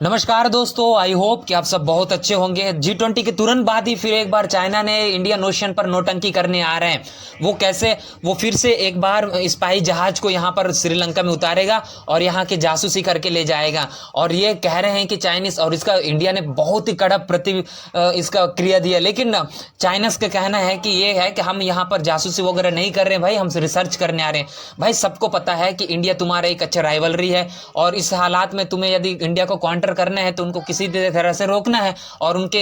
नमस्कार दोस्तों, I hope कि आप सब बहुत अच्छे होंगे। G20 के तुरंत बाद ही फिर एक बार चाइना ने इंडियन ओशन पर नौटंकी करने आ रहे हैं। वो कैसे? वो फिर से एक बार स्पाई जहाज को यहाँ पर श्रीलंका में उतारेगा और यहाँ के जासूसी करके ले जाएगा। और ये कह रहे हैं कि चाइनीज, और इसका इंडिया ने बहुत ही कड़ा इसका क्रिया दिया। लेकिन चाइनीज का कहना है कि ये है कि हम यहाँ पर जासूसी वगैरह नहीं कर रहे हैं भाई, हम रिसर्च करने आ रहे हैं। भाई सबको पता है कि इंडिया तुम्हारा एक अच्छा राइवलरी है, और इस हालात में तुम्हें यदि इंडिया को काउंटर करना है तो उनको किसी तरह से रोकना है और उनके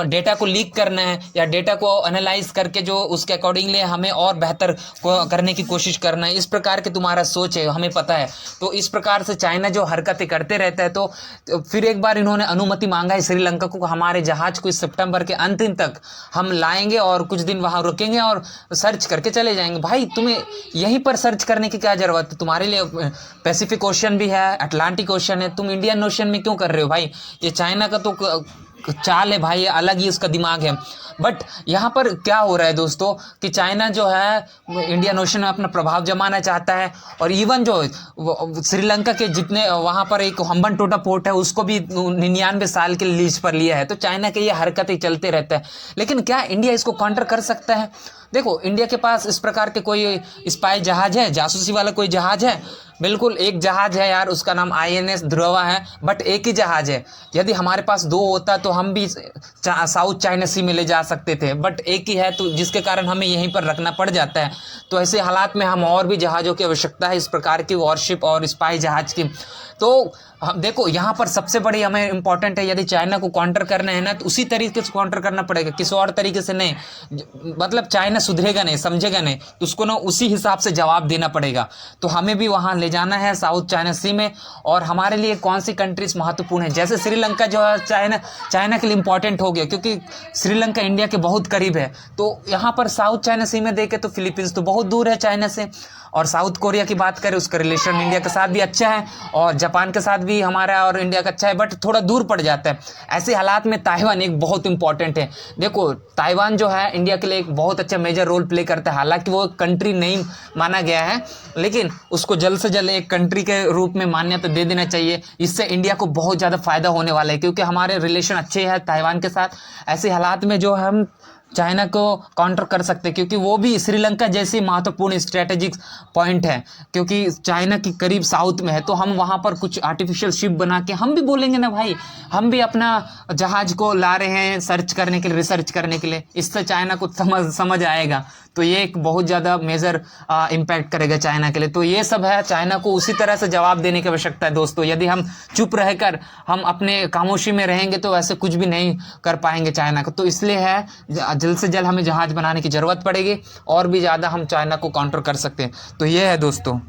डेटा को लीक करना है, या डेटा को एनालाइज करके जो उसके अकॉर्डिंगली हमें और बेहतर करने की कोशिश करना है। इस प्रकार के तुम्हारा सोच है, हमें पता है। तो इस प्रकार से चाइना जो हरकतें करते रहता है, तो फिर एक बार इन्होंने अनुमति मांगा है श्रीलंका को, हमारे जहाज को इस सितंबर के अंतिम तक हम लाएंगे और कुछ दिन वहां रुकेंगे और सर्च करके चले जाएंगे। भाई तुम्हें यहीं पर सर्च करने की क्या जरूरत है? तुम्हारे लिए पैसिफिक ओशन भी है, अटलांटिक ओशन है, तुम इंडियन ओशन में क्यों कर रहे हो भाई? ये चाइना का तो चाल है भाई, अलग ही उसका दिमाग है। बट यहाँ पर क्या हो रहा है दोस्तों कि चाइना जो है इंडियन ओशन में अपना प्रभाव जमाना चाहता है, और इवन जो श्रीलंका के जितने वहाँ पर एक हम्बनटोटा पोर्ट है उसको भी 99 साल के लीज पर लिया है। तो चाइना के ये हरकतें चलते रहता है। लेकिन क्या इंडिया इसको काउंटर कर सकता है? देखो, इंडिया के पास इस प्रकार के कोई स्पाई जहाज है, जासूसी वाला कोई जहाज है? बिल्कुल एक जहाज है यार, उसका नाम INS ध्रुवा है, बट एक ही जहाज है। यदि हमारे पास दो होता तो हम भी साउथ चाइना सी में ले जा सकते थे, बट एक ही है, तो जिसके कारण हमें यहीं पर रखना पड़ जाता है। तो ऐसे हालात में हम और भी जहाज़ों की आवश्यकता है, इस प्रकार की वॉरशिप और स्पाई जहाज की। तो हम देखो, यहाँ पर सबसे बड़ी हमें इंपॉर्टेंट है, यदि चाइना को काउंटर करना है ना तो उसी तरीके से काउंटर करना पड़ेगा, किसी और तरीके से नहीं। मतलब चाइना सुधरेगा नहीं, समझेगा नहीं, तो उसको ना उसी हिसाब से जवाब देना पड़ेगा। तो हमें भी वहाँ ले जाना है साउथ चाइना सी में। और हमारे लिए कौन सी कंट्रीज महत्वपूर्ण है? जैसे श्रीलंका जो है चाइना के लिए इंपॉर्टेंट हो गया, क्योंकि श्रीलंका इंडिया के बहुत करीब है। तो यहाँ पर साउथ चाइना सी में देखें तो फिलीपींस तो बहुत दूर है चाइना से, और साउथ कोरिया की बात करें उसका रिलेशन इंडिया के साथ भी अच्छा है, और जापान के साथ भी हमारा और इंडिया का अच्छा है, बट थोड़ा दूर पड़ जाता है। ऐसे हालात में ताइवान एक बहुत इंपॉर्टेंट है। देखो, ताइवान जो है इंडिया के लिए एक बहुत अच्छा मेजर रोल प्ले करता है। हालांकि वो कंट्री नहीं माना गया है, लेकिन उसको जल्द से जल्द एक कंट्री के रूप में मान्यता दे देना चाहिए। इससे इंडिया को बहुत ज़्यादा फायदा होने वाला है, क्योंकि हमारे रिलेशन अच्छे हैं ताइवान के साथ। ऐसे हालात में जो हम चाइना को काउंटर कर सकते हैं, क्योंकि वो भी श्रीलंका जैसी महत्वपूर्ण स्ट्रेटेजिक पॉइंट है, क्योंकि चाइना की करीब साउथ में है। तो हम वहाँ पर कुछ आर्टिफिशियल शिप बना के हम भी बोलेंगे ना भाई, हम भी अपना जहाज को ला रहे हैं सर्च करने के लिए, रिसर्च करने के लिए। इससे चाइना को समझ आएगा। तो ये एक बहुत ज़्यादा मेजर इम्पैक्ट करेगा चाइना के लिए। तो ये सब है, चाइना को उसी तरह से जवाब देने की आवश्यकता है दोस्तों। यदि हम चुप रहकर हम अपने खामोशी में रहेंगे तो ऐसे कुछ भी नहीं कर पाएंगे चाइना को। तो इसलिए है, जल्द से जल्द हमें जहाज बनाने की ज़रूरत पड़ेगी, और भी ज़्यादा हम चाइना को काउंटर कर सकते हैं। तो ये है दोस्तों।